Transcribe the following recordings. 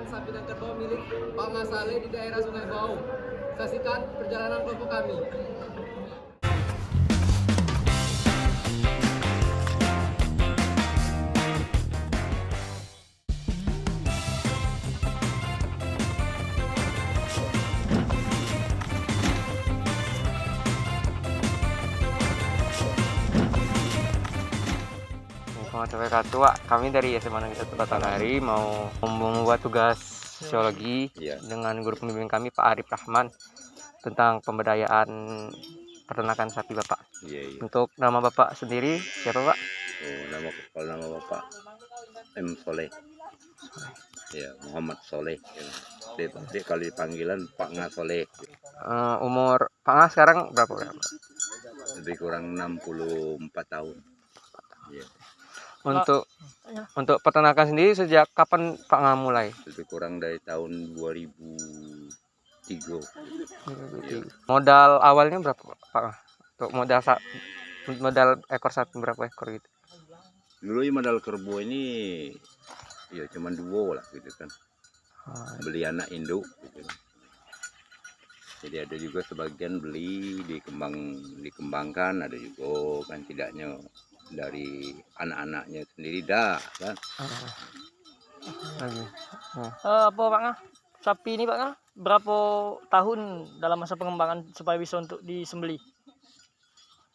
peternakan sapi dan kerbau milik Pak Masale di daerah Sungai Bau. Saksikan perjalanan kelompok kami. Assalamualaikum warahmatullahi wabarakatuh. Kami dari SMA Negeri 1 Batanghari mau membuat tugas sosiologi dengan guru pembimbing kami Pak Arif Rahman tentang pemberdayaan peternakan sapi Bapak. Untuk nama Bapak sendiri siapa Pak? Kalau nama Bapak M. Soleh. Ya, Muhammad Soleh. Dia kalau dipanggilan Pak Nga Soleh. Umur Pak Nga sekarang berapa? Lebih kurang 64 tahun. Ya. Untuk peternakan sendiri sejak kapan Pak Nga mulai? Lebih kurang dari tahun 2003. Ya. Modal awalnya berapa Pak Nga? Untuk modal ekor sapi berapa ekor gitu? Dulu modal kerbau ini ya cuma 2 lah gitu kan. Beli anak induk gitu. Jadi ada juga sebagian beli dikembangkan, ada juga kan tidaknya dari anak-anaknya sendiri dah kan. Apa Pak Nga? Sapi ini Pak Nga berapa tahun dalam masa pengembangan supaya bisa untuk disembeli?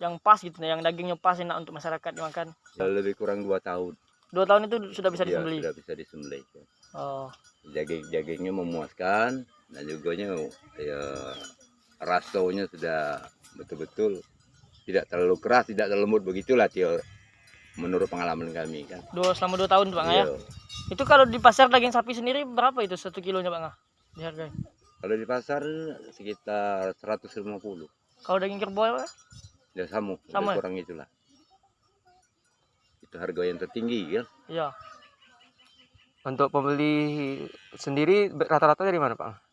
Yang pas gitu, yang dagingnya pas enak untuk masyarakat dimakan. Ya, lebih kurang 2 tahun. 2 tahun itu sudah bisa disembeli. Ya, sudah bisa disembeli. Oh. Dagingnya memuaskan dan juga ya rasanya sudah betul-betul tidak terlalu keras, tidak terlalu lembut begitulah Tio. Menurut pengalaman kami kan. Selama 2 tahun Pak Nga ya. Itu kalau di pasar daging sapi sendiri berapa itu 1 kilonya Pak Nga? Dihargai. Kalau di pasar sekitar 150. Kalau daging kerbau Pak? Ya sama ya? Kurang itulah. Itu harga yang tertinggi kan. Iya. Untuk pembeli sendiri rata-rata dari mana Pak?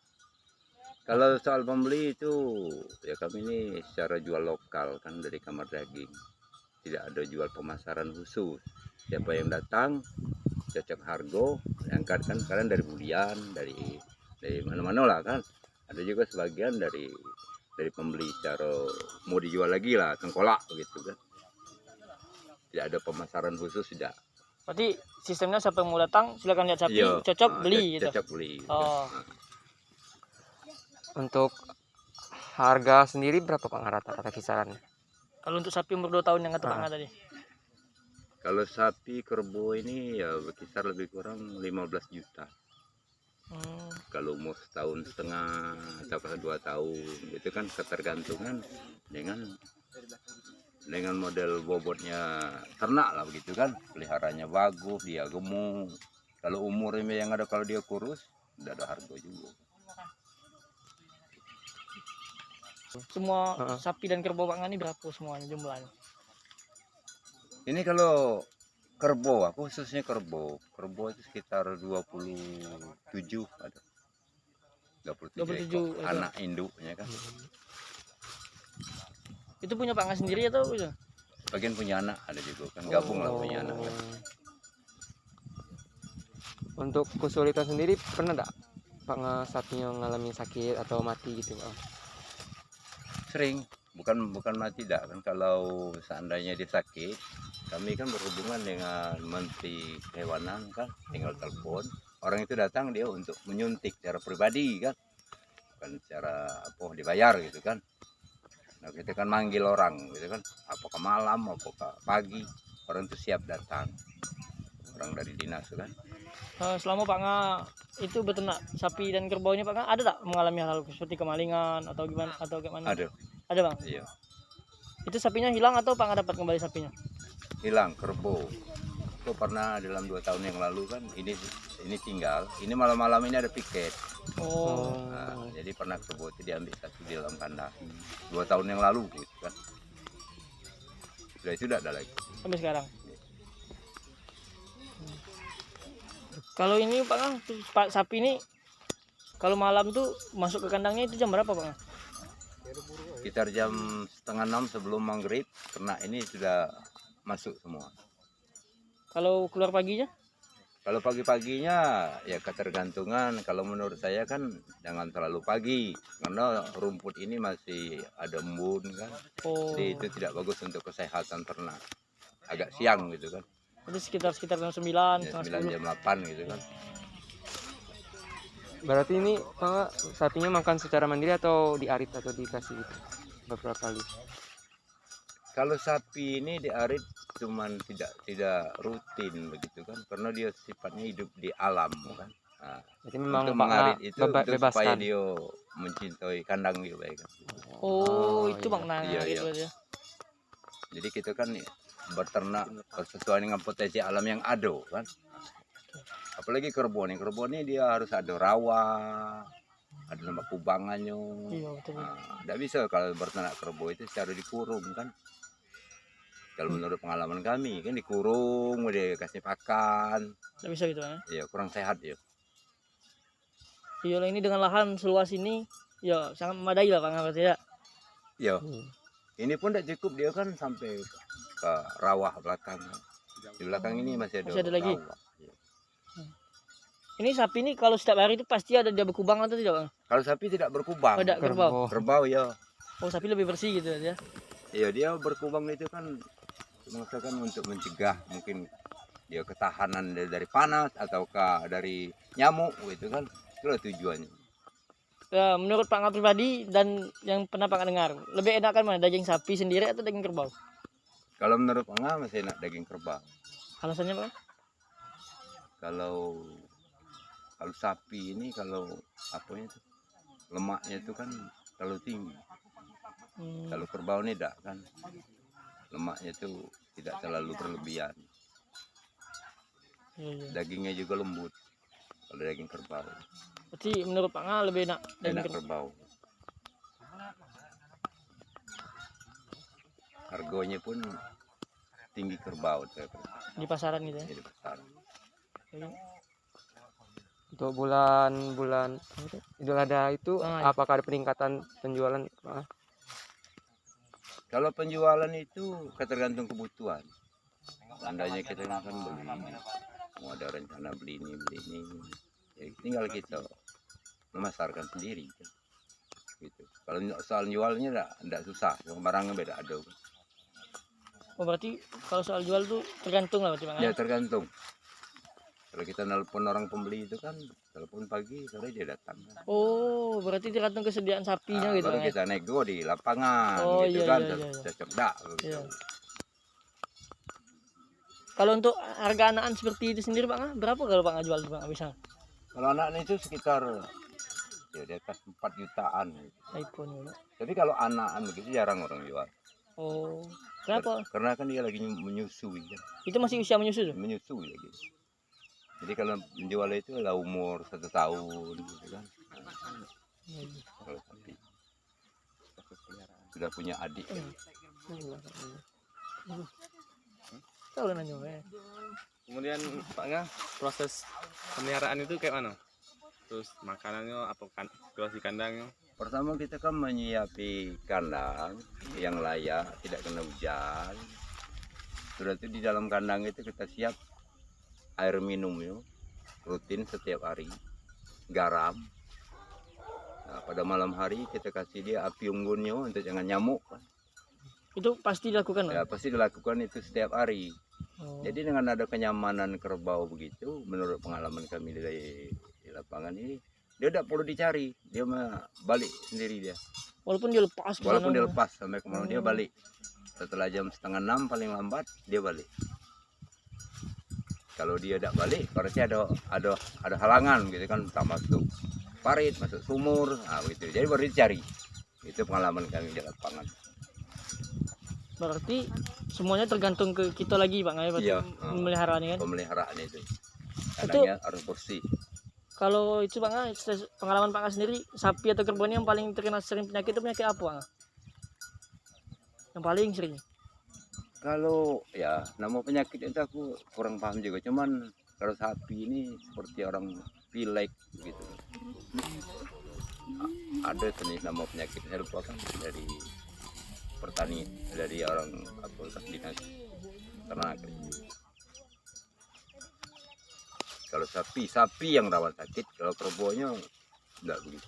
Kalau soal pembeli itu ya kami ini secara jual lokal kan dari kamar daging. Tidak ada jual pemasaran khusus. Siapa yang datang cocok harga, angkat kan kalian dari bulian, dari mana-mana lah kan. Ada juga sebagian dari pembeli secara mau dijual lagi lah, tengkolak begitu kan. Tidak ada pemasaran khusus tidak. Berarti sistemnya siapa yang mau datang silakan lihat sapi, cocok beli gitu. Cocok beli. Oh. Untuk harga sendiri berapa Pak rata-rata kisarannya? Kalau untuk sapi umur 2 tahun yang kata Pak Nga tadi. Kalau sapi kerbau ini ya berkisar lebih kurang 15 juta. Kalau umur 1,5 tahun atau 2 tahun itu kan ketergantungan dengan model bobotnya ternak lah begitu kan. Peliharanya bagus, dia gemuk. Kalau umurnya yang ada, kalau dia kurus tidak ada harga juga. Semua sapi dan kerbau Pak Nga ini berapa semuanya jumlahnya? Ini kalau kerbau, aku khususnya kerbau itu sekitar 27 ada. 27 anak induknya kan. Itu punya Pak Nga sendiri atau itu? Bagian punya anak ada juga kan, gabung lah punya anak. Kan. Untuk kesulitan sendiri pernah enggak Pak Nga sapinya mengalami sakit atau mati gitu Pak? Sering, bukan mati dah kan. Kalau seandainya dia sakit, kami kan berhubungan dengan Menteri Kehewanan kan, tinggal telepon. Orang itu datang dia untuk menyuntik secara pribadi kan, bukan secara dibayar gitu kan. Nah kita kan manggil orang gitu kan, apakah malam, apakah pagi, orang itu siap datang, orang dari dinas kan. Selama Pak Nga itu beternak sapi dan kerbaunya Pak Nga ada tak mengalami hal seperti kemalingan atau gimana atau gimana? Ada Bang. Iya. Itu sapinya hilang atau Pak Nga dapat kembali sapinya? Hilang kerbau. Itu pernah dalam 2 tahun yang lalu kan, ini tinggal. Ini malam-malam ini ada piket. Nah, jadi pernah kerbau itu diambil satu di dalam kandang 2 tahun yang lalu gitu kan. Sudah itu tidak ada lagi. Sampai sekarang. Kalau ini Pak Nga, Pak sapi ini kalau malam tuh masuk ke kandangnya itu jam berapa Pak Nga? Sekitar jam 5:30 sebelum maghrib, ternak ini sudah masuk semua. Kalau keluar paginya? Kalau pagi-paginya ya ketergantungan. Kalau menurut saya kan jangan terlalu pagi karena rumput ini masih ada embun kan. Oh, Jadi itu tidak bagus untuk kesehatan ternak. Agak siang gitu kan. jadi sekitar jam 9, Ya, setengah 9 10. jam 8 gitu kan. Berarti ini Pak, sapinya makan secara mandiri atau diarit atau dikasih gitu beberapa kali? Kalau sapi ini diarit cuman tidak rutin begitu kan, karena dia sifatnya hidup di alam kan. Nah, Jadi memang untuk Pak mengarit itu untuk supaya bebaskan. dia mencintai kandang dia baik kan. Oh, itu iya. maknanya Iya, gitu iya. ya. Jadi kita kan berternak sesuai dengan potensi alam yang ada kan. Apalagi kerbau ini dia harus ada rawa, ada tempat kubangannya. Iya, betul. Tidak bisa kalau berternak kerbau itu secara dikurung kan. Kalau menurut pengalaman kami kan dikurung, udah kasih pakan, Nggak bisa gitu ya. ya kurang sehat ya. Iya, ini dengan lahan seluas ini, ya sangat memadai lah Pak berarti ya. Ya, Hmm. ini pun tidak cukup, dia kan sampai ke rawa belakang. Di belakang ini masih ada, Masih ada lagi? rawa. Ya. Ini sapi ini kalau setiap hari itu pasti ada dia berkubang atau tidak Bang? Kalau sapi tidak berkubang, Ada kerbau. kerbau ya. Oh, sapi lebih bersih gitu ya. Ya dia berkubang itu kan maksudkan untuk mencegah mungkin dia ketahanan dari panas ataukah dari nyamuk gitu kan. Itulah tujuannya. Ya, menurut Pak Nga pribadi dan yang pernah Pak Nga dengar, lebih enakan mana daging sapi sendiri atau daging kerbau? Kalau menurut Enggak masih enak daging kerbau. Alasannya Pak? Kalau sapi ini kalau apanya itu lemaknya itu kan terlalu tinggi. Kalau kerbau ini tidak kan, lemaknya itu tidak terlalu berlebihan. Iya. Dagingnya juga lembut. Kalau daging kerbau, Berarti menurut Pak Nga lebih enak daging enak kerbau. Harganya pun tinggi kerbau di pasaran gitu ya. jadi besar. Jadi, Untuk bulan Idul Adha itu iya. apakah ada peningkatan penjualan Pak? Kalau penjualan itu tergantung kebutuhan. Seandainya kita kan beli, mau ada rencana beli ini, ya tinggal kita memasarkan sendiri. Gitu. Kalau soal jualnya enggak susah, barangnya beda ada. Oh, berarti kalau soal jual tuh tergantung lah berarti Pak Nga. Ya tergantung. Kalau kita nelpon orang pembeli itu kan, telepon pagi, sore dia datang. Oh, berarti tergantung kesediaan sapinya gitu Baru Pak Nga. kita nego di lapangan, Oh, gitu iya, kan, iya, iya. cocok dak. Iya. Kalau untuk harga anakan seperti itu sendiri Pak Nga, berapa kalau Pak Nga jual Pak Nga bisa? Kalau anak itu sekitar ya di atas 4 jutaan. iPhone ya. Tapi kalau anakan begitu jarang orang jual. Oh, kenapa? Karena kan dia lagi menyusui, kan? Itu masih usia menyusui tuh? Menyusui lagi. Jadi kalau menjual itu lah umur 1 tahun, gitu kan. Kalau sapi sudah punya adik. Kan? Tahu lah nanya. Kemudian Pak Nga, proses pemeliharaan itu kayak mana? Terus makanannya, apa kan, situasi kandangnya? Pertama kita kan menyiapi kandang yang layak, tidak kena hujan. Sudah itu di dalam kandang itu kita siap air minumnya rutin setiap hari, garam. Nah, pada malam hari kita kasih dia api unggunnya untuk jangan nyamuk. Itu pasti dilakukan Pak? Ya pasti dilakukan itu setiap hari. Oh. Jadi dengan ada kenyamanan kerbau begitu, menurut pengalaman kami di lapangan ini, dia tidak perlu dicari, dia balik sendiri dia. Walaupun dia lepas ke Walaupun sana. dia lepas sampai kemana dia balik. Setelah jam 5:30 paling lambat dia balik. Kalau dia tidak balik, berarti ada halangan gitu kan, tak masuk parit, masuk sumur, nah begitu. Jadi baru dicari. Itu pengalaman kami di lapangan. Berarti semuanya tergantung ke kita lagi Pak Nga ya, berarti Iya. memeliharaannya kan. Pemeliharaan itu. Kandangnya harus bersih. Kalau itu Pak Nga, pengalaman Pak Nga sendiri, sapi atau kerbau ini yang paling terkena sering penyakit itu penyakit apa Pak Nga? Yang paling sering? Kalau ya nama penyakit itu aku kurang paham juga. Cuman kalau sapi ini seperti orang pilek gitu. Ada jenis nama penyakit, saya lupa kan dari pertanian, dari orang apa dinas ternak. Kalau sapi yang rawan sakit, kalau kerbonya enggak begitu.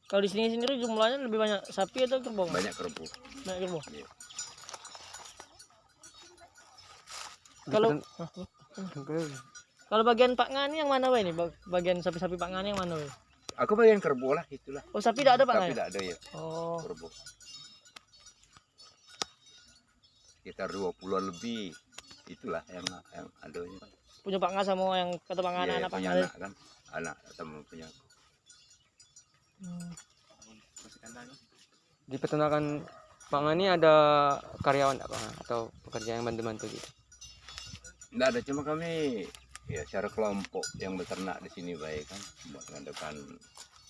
Kalau di sini sendiri jumlahnya lebih banyak sapi atau kerbau? Banyak kerbo. Banyak kerbau. Iya. Kalau kalau bagian Pak Ngani yang mana ini? Bagian sapi-sapi Pak Ngani yang mana? Aku bagian kerbo lah, itulah. Oh, sapi tidak ada Pak Tapi Ngani? tidak ada ya, Oh, kerbo. Sekitar 20 lebih, itulah yang ada. punya Pak Ngani sama yang kata Pak Ngani Iya, anak Pak punya Ngani. anak kan, anak sama punya. Hmm. Di peternakan Pak Ngani ada karyawan nggak, Pak? Atau pekerja yang bantu-bantu gitu? Enggak ada, cuma kami ya secara kelompok yang beternak di sini baik kan, mengadakan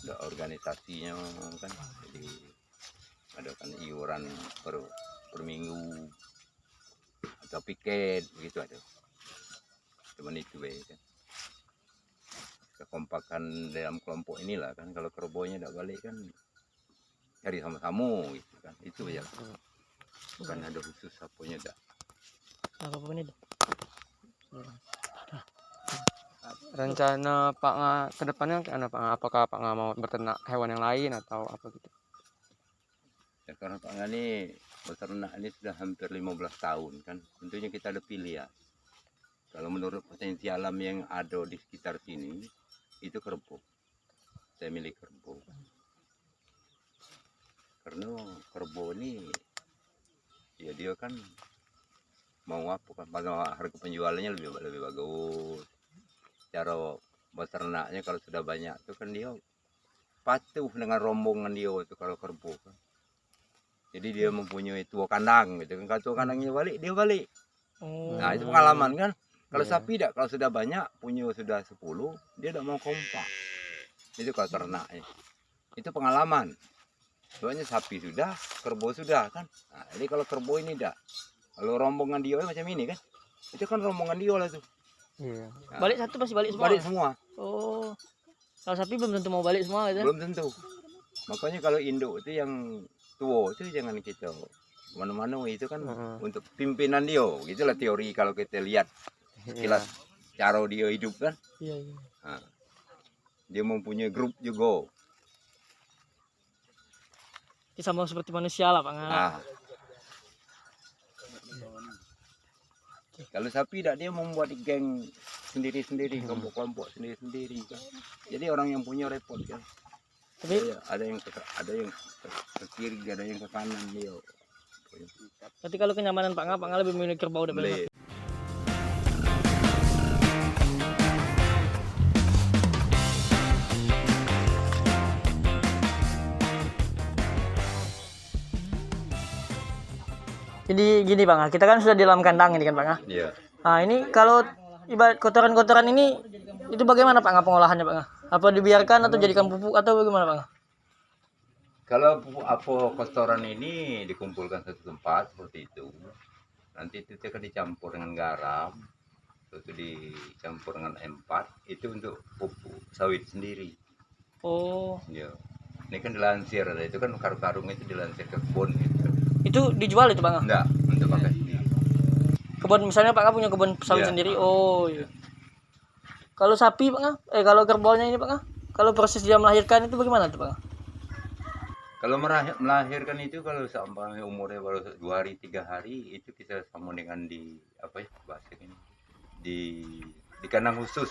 ada organisasinya kan, jadi adakan iuran per minggu atau piket begitu ada. Cuman itu baik kan. Kekompakan dalam kelompok inilah kan, kalau kerbonya tidak balik kan cari sama-sama gitu kan, itu aja. Bukan ada khusus sapunya dah. Apa ini? Rencana Pak Nga ke depannya gimana, Pak Nga? Apakah Pak Nga mau berternak hewan yang lain atau apa gitu? Ya, karena Pak Ngani beternak ini sudah hampir 15 tahun kan, tentunya kita ada pilihan. Kalau menurut potensi alam yang ada di sekitar sini, itu kerbau. Saya milih kerbau. Karena kerbau ini, ya dia kan mau apa kan, pada harga penjualannya lebih bagus. Cara beternaknya kalau sudah banyak itu kan dia patuh dengan rombongan dia itu kalau kerbau kan. Jadi dia mempunyai tua kandang gitu kan, kalau tua kandangnya balik dia balik. Oh. Nah itu pengalaman kan. Kalau Iya. sapi tidak, kalau sudah banyak punya sudah 10 dia tidak mau kompak. Itu kalau ternaknya. Itu pengalaman. Soalnya sapi sudah, kerbau sudah kan. Nah, jadi kalau kerbau ini tidak. Kalau rombongan dia macam ini kan. Itu kan rombongan dia lah tuh. Iya. Nah, Balik satu pasti balik semua. balik semua. Oh. Kalau sapi belum tentu mau balik semua gitu. Belum tentu. Makanya kalau induk itu yang tua itu jangan kita mana-mana itu kan untuk pimpinan dia. Gitulah teori kalau kita lihat sekilas cara dia hidup kan. Iya, iya. Nah, dia mempunyai grup juga. Ini sama seperti manusia lah Pak Ngani. Nah, kalau sapi tidak, dia membuat geng sendiri-sendiri, kelompok-kelompok sendiri-sendiri kan. Jadi orang yang punya repot kan. Tapi Ada yang ke kiri, ada yang ke kanan dia. berarti kalau kenyamanan Pak Ngani lebih memilih kerbau daripada Boleh. sapi. Jadi gini Bang, kita kan sudah di dalam kandang ini kan Bang. Iya. Nah ini kalau ibarat kotoran-kotoran ini itu bagaimana Pak pengolahannya Pak? Apa dibiarkan atau jadikan pupuk atau bagaimana Pak? Kalau apa kotoran ini dikumpulkan satu tempat seperti itu, nanti itu akan dicampur dengan garam, itu dicampur dengan M4, itu untuk pupuk sawit sendiri. Oh, Ya. Ini kan dilansir, itu kan karung-karung itu dilansir ke kebun gitu. itu dijual itu Pak? Enggak, untuk pakai sendiri. Kebun misalnya Pak punya kebun sawit Iya. sendiri. Oh iya. Kalau sapi Pak kalau kerbaunya ini Pak kalau proses dia melahirkan itu bagaimana tuh Pak? Kalau melahirkan itu kalau sampai umurnya baru 2 hari 3 hari itu kita sama dengan di apa ya bahasa ini di kandang khusus,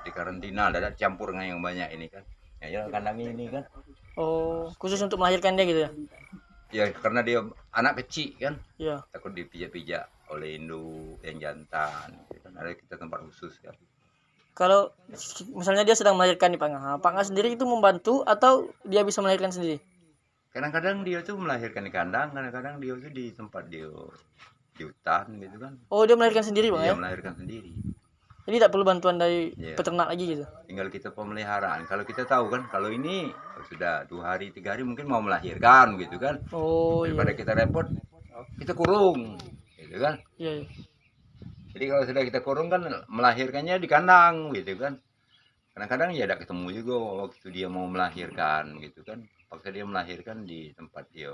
di karantina, ada campur dengan yang banyak ini kan. Ya kandang ini kan. Oh, khusus untuk melahirkan dia gitu ya? Ya karena dia anak kecil kan, Iya. takut dipijak-pijak oleh induk yang jantan gitu kan. Ada kita tempat khusus kan. Kalau misalnya dia sedang melahirkan nih Pak Pak sendiri itu membantu atau dia bisa melahirkan sendiri? Kadang-kadang dia tuh melahirkan di kandang, kadang-kadang dia tuh di tempat dia di hutan gitu kan. Oh, dia melahirkan sendiri Pak Dia ya? melahirkan sendiri. Jadi tidak perlu bantuan dari Iya. peternak lagi gitu. Tinggal kita pemeliharaan. Kalau kita tahu kan, kalau ini sudah 2 hari 3 hari mungkin mau melahirkan gitu kan. Oh iya. Daripada kita repot, kita kurung, gitu kan. Iya, iya. Jadi kalau sudah kita kurung kan melahirkannya di kandang gitu kan. Kadang-kadang ya ada ketemu juga waktu dia mau melahirkan gitu kan. Waktu dia melahirkan di tempat dia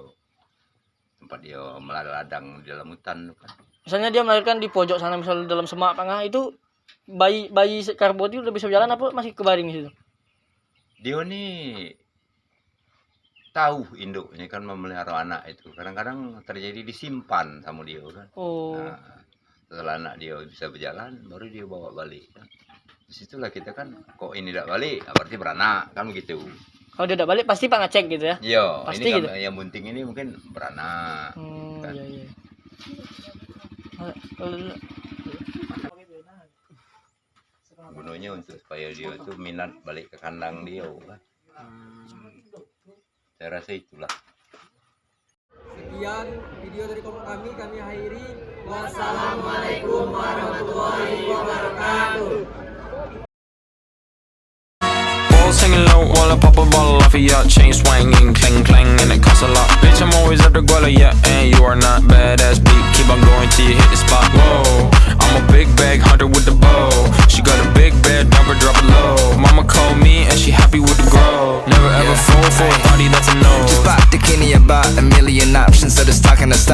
meladang di dalam hutan kan. Misalnya dia melahirkan di pojok sana, misalnya dalam semak Pak itu bayi Karbo itu udah bisa berjalan apa masih kebaring di situ? Dia nih tahu induknya kan memelihara anak itu. Kadang-kadang terjadi disimpan sama dia kan. Oh. Nah, setelah anak dia bisa berjalan, baru dia bawa balik. Disitulah kita kan, kok ini tidak balik, berarti beranak kan begitu. Kalau dia udah balik pasti Pak ngecek gitu ya? Iya, Pasti ini gitu? kan yang bunting ini mungkin beranak. Kan. Iya. Gunanya untuk supaya dia tuh minat balik ke kandang dia kan. Saya rasa itulah. Sekian video dari kelompok kami akhiri. Wassalamualaikum warahmatullahi wabarakatuh. Balls hanging low while I pop a bottle off of your chain swinging, clang clang, and it costs a lot. Bitch, I'm always at the guala, yeah, and you are not badass beat. Keep on going till you hit the spot. Whoa, I'm a big bag hunter with the bow. She got a big bed, number drop it low. Mama called me and she happy with the grow. Never ever fall for a party that's a no. Just bought the Kenny, about a million options, so just talking to stop.